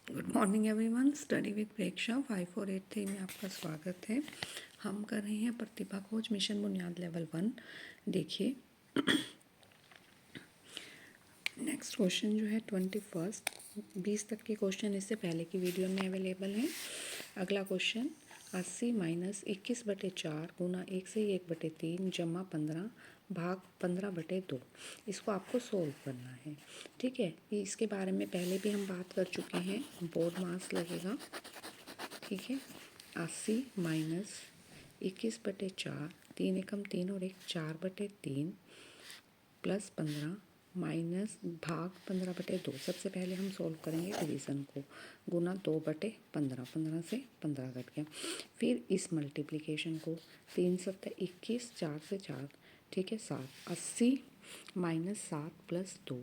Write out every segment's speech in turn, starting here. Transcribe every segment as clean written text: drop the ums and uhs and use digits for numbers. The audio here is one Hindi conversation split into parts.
Good morning everyone. Study with Preksha 5483 में आपका स्वागत है। हम कर रहे हैं प्रतिभा खोज मिशन बुनियाद लेवल 1। देखिए नेक्स्ट क्वेश्चन जो है 21 20 तक के क्वेश्चन इससे पहले की वीडियो में अवेलेबल हैं। अगला क्वेश्चन 80 माइनस 21/4 गुना 1 से 1/3 जमा 15 भाग 15/2। इसको आपको सोल्व करना है। ठीक है, ये इसके बारे में पहले भी हम बात कर चुके हैं। बोर्ड मास लगेगा। ठीक है, 80 माइनस 21/4 3 एकम 3 और 1 4/3 प्लस 15 माइनस भाग 15/2। सबसे पहले हम सोल्व करेंगे डिवीज़न को। गुना 2/15, 15 से 15 कट गया। फिर इस मल्टीप्लिकेशन को 3 7 21, 4 से 4, ठीक है 7। 80 माइनस 7 प्लस 2,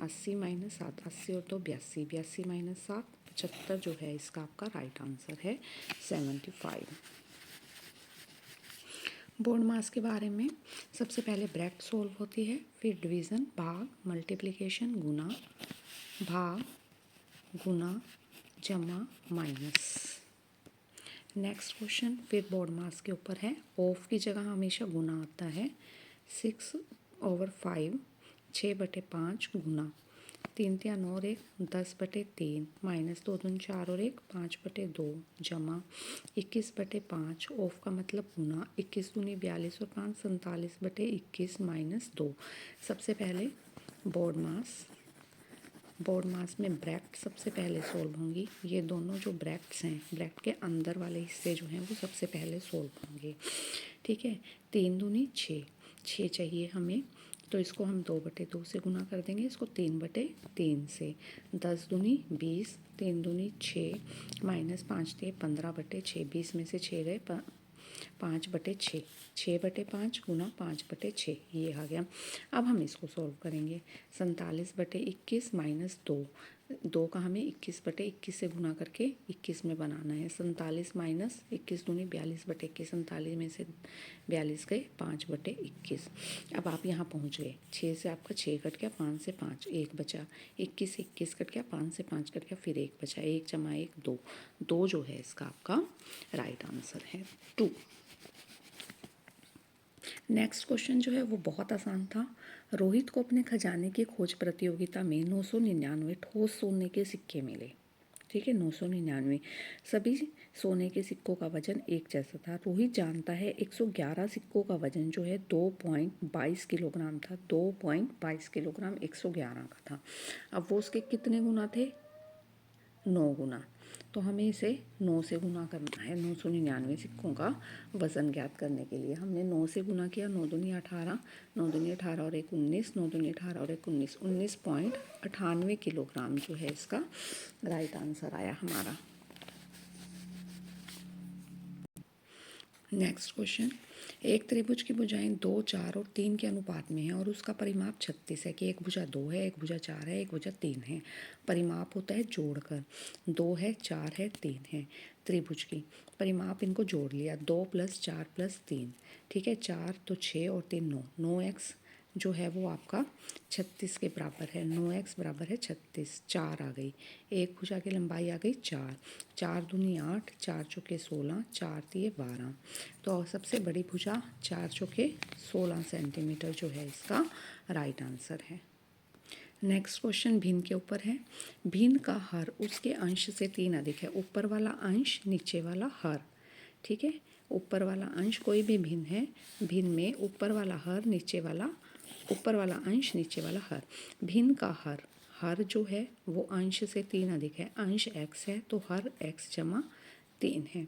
80 माइनस 7, 80 और 2 82, 82 माइनस 7 75 जो है इसका आपका राइट आंसर है 75। बोर्ड मास के बारे में सबसे पहले ब्रैकेट सोल्व होती है, फिर डिवीज़न भाग मल्टीप्लिकेशन गुना भाग गुना जमा माइनस। नेक्स्ट क्वेश्चन फिर बोर्ड मास के ऊपर है। ऑफ की जगह हमेशा गुना आता है। 6/5 6/5 गुना 3 3 और 1 10/3 माइनस 2 2 4 और 1 5/2 जमा 21/5। ऑफ का मतलब गुना 21 दूनी 42 और 5 47/21 माइनस 2। सबसे पहले बोर्ड मास में ब्रैकेट सबसे पहले सोल्व होंगी। ये दोनों जो ब्रैकेट्स हैं, ब्रैकेट के अंदर वाले हिस्से जो हैं वो सबसे पहले सोल्व होंगे। ठीक है, 3 दूनी 6 6 चाहिए हमें, तो इसको हम 2/2 से गुना कर देंगे, इसको 3/3 से। 10 दूनी 20, 3 दूनी 6 माइनस 5 थे 15/6, 20 में से 6 गए 5/6, 6/5 गुना 5/6 ये आ गया। अब हम इसको सोल्व करेंगे। 47/21 माइनस 2 का हमें 21/21 से गुना करके 21 में बनाना है। 47 माइनस 21 दूनी 42/21, 47 में से 42 गए 5/21। अब आप यहाँ पहुँच गए। 6 से आपका 6 कट गया, 5 से 5 1 बचा, 21 से 21 कट गया, 5 से 5 कट गया, फिर 1 बचा, 1 जमा 1 2, 2 जो है इसका आपका राइट आंसर है 2। नेक्स्ट क्वेश्चन जो है वो बहुत आसान था। रोहित को अपने खजाने की खोज प्रतियोगिता में 999 ठोस सोने के सिक्के मिले। ठीक है, 999 सभी सोने के सिक्कों का वजन एक जैसा था। रोहित जानता है 111 सिक्कों का वजन जो है 2.22 किलोग्राम था। 2.22 किलोग्राम 111 का था। अब वो उसके कितने गुना थे? 9 गुना। तो हमें इसे 9 से गुना करना है। 999 सिक्कों का वज़न ज्ञात करने के लिए हमने 9 से गुना किया। 9 दूनी 18, 9 दूनी 18 और 1 19, 9 दूनी 18 और 1 19, 19.98 किलोग्राम जो है इसका राइट आंसर आया हमारा। नेक्स्ट क्वेश्चन, एक त्रिभुज की भुजाएं 2 4 और 3 के अनुपात में है और उसका परिमाप 36 है कि एक भुजा 2 है, एक भुजा 4 है, एक भुजा 3 है। परिमाप होता है जोड़कर। 2 है, 4 है, 3 है। त्रिभुज की परिमाप इनको जोड़ लिया। 2 + 4 + 3, ठीक है। 4 तो 6 और 3 9, 9x जो है वो आपका 36 के बराबर है। 9x बराबर है 36। 4 आ गई, एक भुजा की लंबाई आ गई 4, 4 दूनी 8, 4 चौके 16, 4 दिए 12। तो सबसे बड़ी भुजा 4 चौके 16 सेंटीमीटर जो है इसका राइट आंसर है। नेक्स्ट क्वेश्चन भिन्न के ऊपर है। भिन्न का हर उसके अंश से 3 अधिक है। ऊपर वाला अंश, नीचे वाला हर, ठीक है। ऊपर वाला अंश कोई भी भिन्न है। भिन्न में ऊपर वाला हर, ऊपर वाला अंश, नीचे वाला हर। भिन्न का हर जो है वो अंश से 3 अधिक है। अंश x है तो हर x जमा 3 है।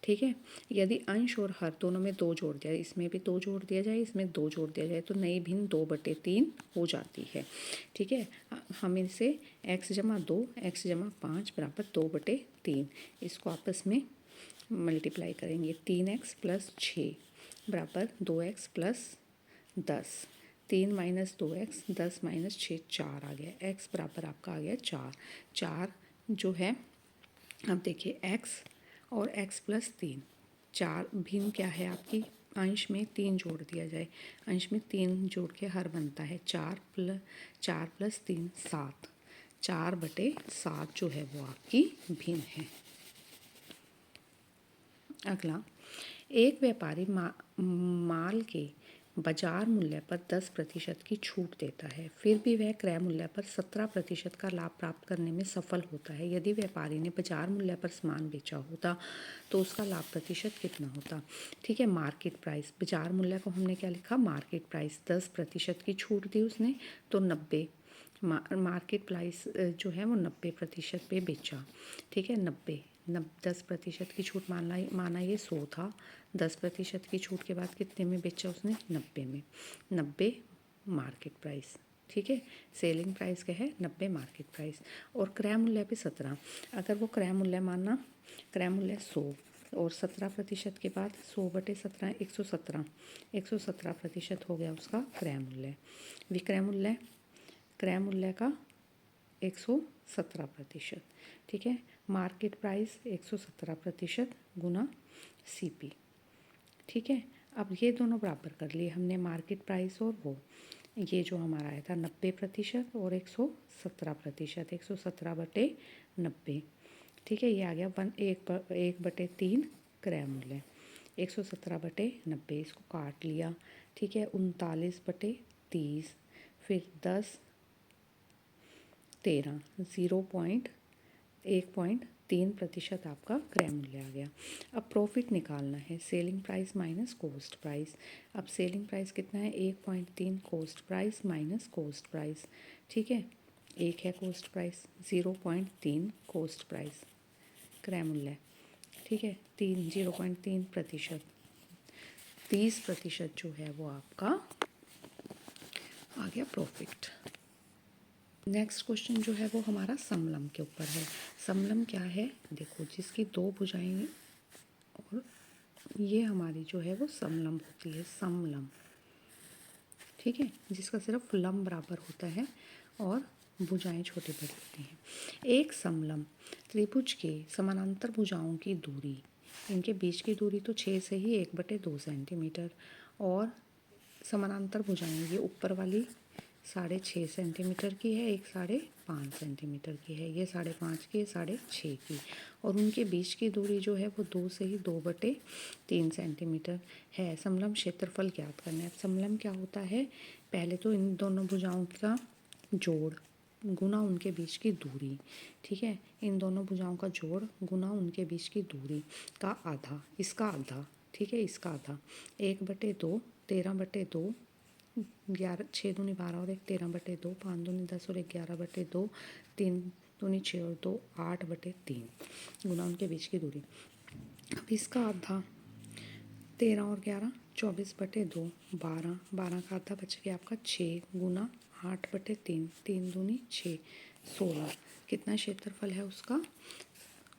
ठीक है, यदि अंश और हर दोनों में 2 जोड़ दिया, इसमें भी 2 जोड़ दिया जाए, इसमें 2 जोड़ दिया जाए तो नई भिन्न 2/3 हो जाती है। ठीक है, हम इसे x जमा 2, x जमा 5 बराबर 2/3 इसको आपस में मल्टीप्लाई करेंगे। 3x + 6 बराबर 2x + 10। 3 - 2x, 10 - 6 4 आ गया। x बराबर आपका आ गया 4। 4 जो है, अब देखिए x और x + 3, 4 भिन्न क्या है आपकी? अंश में 3 जोड़ दिया जाए, अंश में 3 जोड़ के हर बनता है 4 + 3 7, 4/7 जो है वो आपकी भिन्न है। अगला, एक व्यापारी माल के बाजार मूल्य पर 10% की छूट देता है, फिर भी वह क्रय मूल्य पर 17% का लाभ प्राप्त करने में सफल होता है। यदि व्यापारी ने बाजार मूल्य पर सामान बेचा होता तो उसका लाभ प्रतिशत कितना होता? ठीक है, मार्केट प्राइस, बाजार मूल्य को हमने क्या लिखा? Market price. 10% की छूट दी उसने तो 90, मार्केट प्राइस जो है वो 90% पे बेचा। ठीक है, 10% की छूट माना ये 100 था। 10% की छूट के बाद कितने में बेचा उसने? 90 में। 90 मार्केट प्राइस। ठीक है, सेलिंग प्राइस क्या है? 90 मार्केट प्राइस। और क्रय मूल्य पे 17, अगर वो क्रय मूल्य मानना, क्रय मूल्य 100 और 17% के बाद 100/17 117, 117% हो गया उसका क्रय मूल्य। विक्रय मूल्य, क्रय मूल्य का 117%। ठीक है, मार्केट प्राइस 117% गुना CP। ठीक है, अब ये दोनों बराबर कर लिए हमने, मार्केट प्राइस और वो, ये जो हमारा आया था 90% और 117%, 117/90। ठीक है, ये आ गया 1/3 क्रय मूल्य, 117/90। इसको काट लिया। ठीक है, 39/30, फिर 10 13, 1.3% आपका क्रय मूल्य आ गया। अब प्रॉफिट निकालना है, selling price minus cost price. अब सेलिंग प्राइस कितना है? 1.3 cost price minus cost price. ठीक है, 1 है कॉस्ट प्राइस, 0.3 कॉस्ट प्राइस, क्रय मूल्य। ठीक है, 0.3%, 30% जो है वो आपका आ गया प्रॉफिट। नेक्स्ट क्वेश्चन जो है वो हमारा समलम के ऊपर है। समलम क्या है? देखो, जिसकी 2 भुजाएं और ये हमारी जो है वो समलम होती है, समलम। ठीक है, जिसका सिर्फ लम बराबर होता है और भुजाएं छोटी बड़ी होती हैं। एक समलम त्रिभुज के समानांतर भुजाओं की दूरी, इनके बीच की दूरी तो 6 से ही 1/2 सेंटीमीटर, और समानांतर भुजाएं ये ऊपर वाली 6.5 सेंटीमीटर की है, एक 5.5 सेंटीमीटर की है, ये 5.5 की, 6.5 की, और उनके बीच की दूरी जो है वो 2 से ही 2/3 सेंटीमीटर है। समलम क्षेत्रफल ज्ञात करना है। समलम क्या होता है? पहले तो इन दोनों भुजाओं का जोड़ गुना उनके बीच की दूरी। ठीक है, इन दोनों भुजाओं का जोड़ गुना उनके बीच की दूरी का आधा, इसका आधा। ठीक है, इसका आधा, 1/2, 13/2, 11, 6 दूनी 12 और 1 13/2, 5 दूनी 10 और 1 11/2, 3 दूनी 6 और 2 8/3 गुना उनके बीच की दूरी। अब इसका आधा, 13 और 11 24/2, 12, 12 का आधा बच गया आपका 6 गुना 8/3, 3 दूनी 6, 16। कितना क्षेत्रफल है उसका?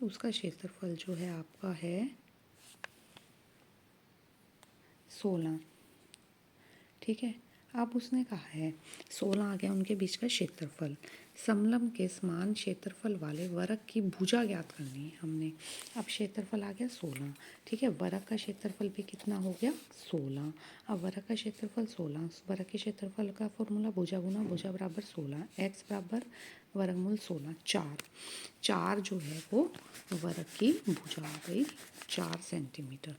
उसका क्षेत्रफल जो है आपका है 16। ठीक है, अब उसने कहा है 16 आ गया उनके बीच का क्षेत्रफल। समलम के समान क्षेत्रफल वाले वरक की भुजा ज्ञात करनी है हमने। अब क्षेत्रफल आ गया 16। ठीक है, वरक का क्षेत्रफल भी कितना हो गया? 16। अब वरक का क्षेत्रफल 16, वरक के क्षेत्रफल का फॉर्मूला भुजा गुना भुजा बराबर 16, x बराबर वर्गमूल 16, 4 जो है वो वरक की भुजा आ गई, 4 सेंटीमीटर।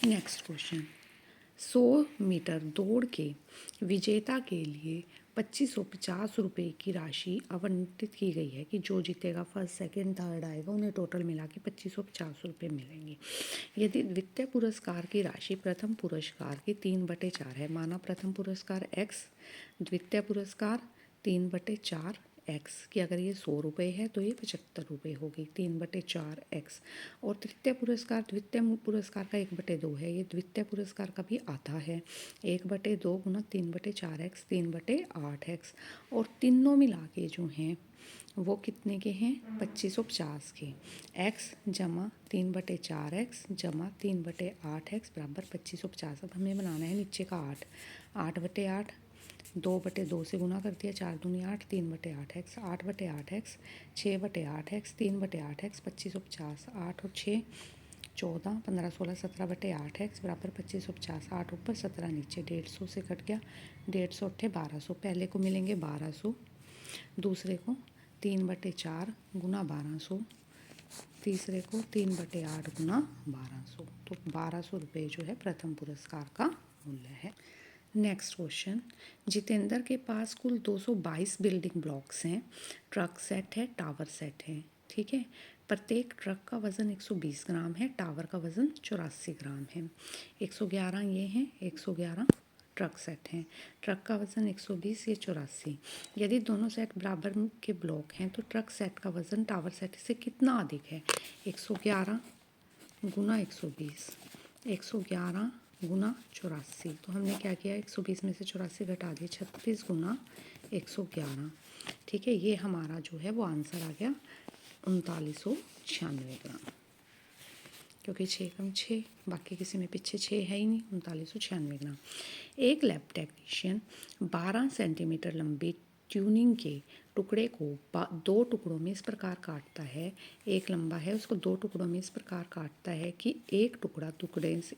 नेक्स्ट क्वेश्चन, 100 मीटर दौड़ के विजेता के लिए 2550 रुपये की राशि आवंटित की गई है कि जो जीतेगा, फर्स्ट सेकंड थर्ड आएगा, उन्हें टोटल मिला के 2550 रुपये मिलेंगे। यदि द्वितीय पुरस्कार की राशि प्रथम पुरस्कार की 3/4 है, माना प्रथम पुरस्कार x, द्वितीय पुरस्कार 3/4 x कि अगर ये 100 रुपये है तो ये 75 रुपये होगी, 3/4 x। और तृतीय पुरस्कार द्वितीय पुरस्कार का 1/2 है, ये द्वितीय पुरस्कार का भी आधा है, 1/2 गुना 3/4 x, 3/8 x। और तीनों मिला के जो हैं वो कितने के हैं? 2550 के। x जमा 3/4 x जमा 3/8 x बराबर 2550। अब हमें बनाना है नीचे का 8, 8/8, 2/2 से गुना कर दिया, 4 दूनी 8, 3/8 x, 8/8 x, 6/8 x, 3/8 x, 2550, 8 और 6 14, 15, 16, 17/8 x बराबर 2550। 8 ऊपर 17 नीचे, 150 से कट गया, 150 8 1200, पहले को मिलेंगे 1200, दूसरे को 3/4 गुना 1200, तीसरे को 3/8 गुना 1200। तो 1200 रुपये जो है प्रथम पुरस्कार का मूल्य है। नेक्स्ट क्वेश्चन, जितेंद्र के पास कुल 222 बिल्डिंग ब्लॉक्स हैं। ट्रक सेट है, टावर सेट है, ठीक है। प्रत्येक ट्रक का वज़न 120 ग्राम है, टावर का वज़न 84 ग्राम है। 111 ये हैं, 111 ट्रक सेट हैं। ट्रक का वज़न 120, ये 84। यदि दोनों सेट बराबर के ब्लॉक हैं तो ट्रक सेट का वज़न टावर सेट से कितना अधिक है? 111 गुना 120, 111 गुना 84। तो हमने क्या किया, 120 में से 84 घटा दिए, 36 गुना 111, ठीक है। ये हमारा जो है वो आंसर आ गया 3996 ग्राम, क्योंकि 6 कम 6, बाकी किसी में पीछे 6 है ही नहीं, 3996 ग्राम। एक लैब टेक्नीशियन 12 सेंटीमीटर लंबी ट्यूनिंग के टुकड़े को 2 टुकड़ों में इस प्रकार काटता है। एक लंबा है, उसको 2 टुकड़ों में इस प्रकार काटता है कि एक टुकड़ा टुकड़े से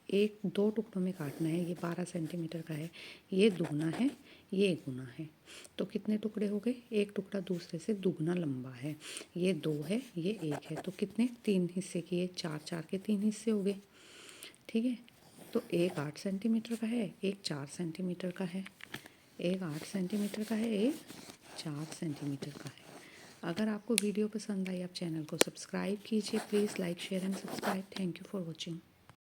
एक 2 टुकड़ों में काटना है। ये 12 सेंटीमीटर का है, ये दुगना है, ये गुना है। तो कितने टुकड़े हो गए? एक टुकड़ा दूसरे से दुगना लंबा है, ये 2 है, ये 1 है। तो कितने? 3 हिस्से किए, 4 4 के 3 हिस्से हो गए, ठीक है। तो एक 8 सेंटीमीटर का है, एक 4 सेंटीमीटर का है, एक 8 सेंटीमीटर का है, एक 4 सेंटीमीटर का है। अगर आपको वीडियो पसंद आई, आप चैनल को सब्सक्राइब कीजिए please. Like share and subscribe. Thank you for watching.